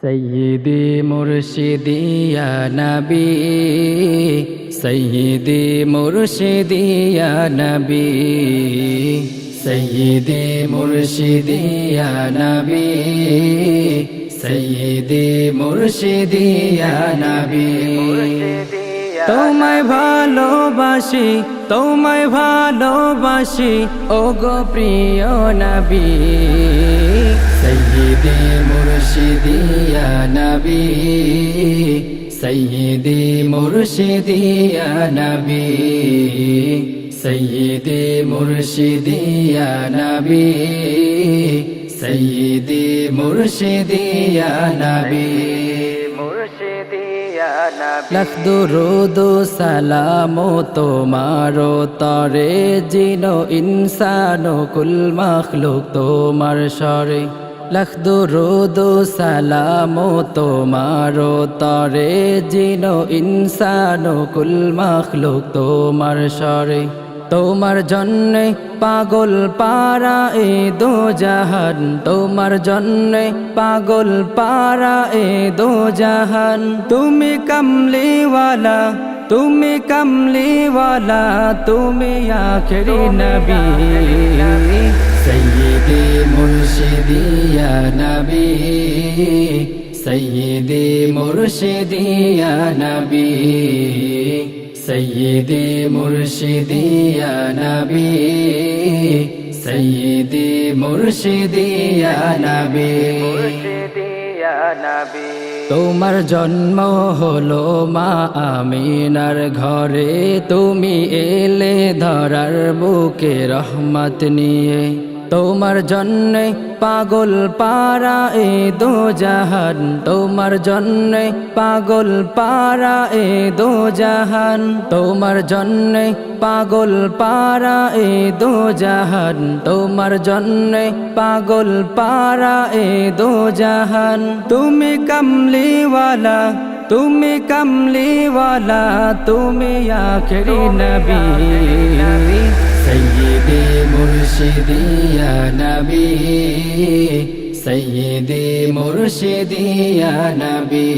সৈয়দি মুর্শিদি ইয়া নবী, সৈয়দি মুর্শিদি ইয়া নবী, সৈয়দি মুর্শিদি ইয়া নবী, সৈয়দি মুর্শিদি ইয়া নবী। তোমায় ভালোবাসি, তোমায় ভালোবাসি, ওগো প্রিয় নবী। সৈয়দি মুর্শিদি ইয়া নবী, সৈয়দি মুর্শিদি ইয়া নবী, সৈয়দি মুর্শিদি ইয়া নবী, সৈয়দি মুর্শিদি ইয়া নবী। লাখ দুরুদ সালাম তোমারো তরে, জিনো ইনসানো কুল মখলুক তোমার শরে। লাখ দুরুদ সালাম তোমারো তরে, জিনো ইনসানো কুল মখলুক তোমার শরে। তোমার জন্যে পাগল পারা এ দো জাহান, তোমার জন্যে পাগল পারা এ দো জাহান। তুমি কমলিওয়ালা, তুমি কমলিওয়ালা, তুমি আখরি নবী। সৈয়দি মুর্শিদি ইয়া নবী, সৈয়দি মুর্শিদি ইয়া নবী, সৈয়দি মুর্শিদি ইয়া নবী, সৈয়দি মুর্শিদি ইয়া নবী। তোমার জন্ম হলো মা আমিনার ঘরে, তুমি এলে ধরার বুকে রহমত নিয়ে। তোমার জন্যে পাগল পারা এ দো জাহান, তোমার জন্যে পাগল পারা এ দো জাহান। তোমার জন্যে পাগল পারা এ দো জাহান, তোমার জন্যে পাগল পারা এ দো জাহান। তুমি কমলিওয়ালা, তুমি কমলিওয়ালা, তুমি আখরি নবী। সৈয়দি মুর্শিদি ইয়া নবী, সৈয়দি মুর্শিদি ইয়া নবী।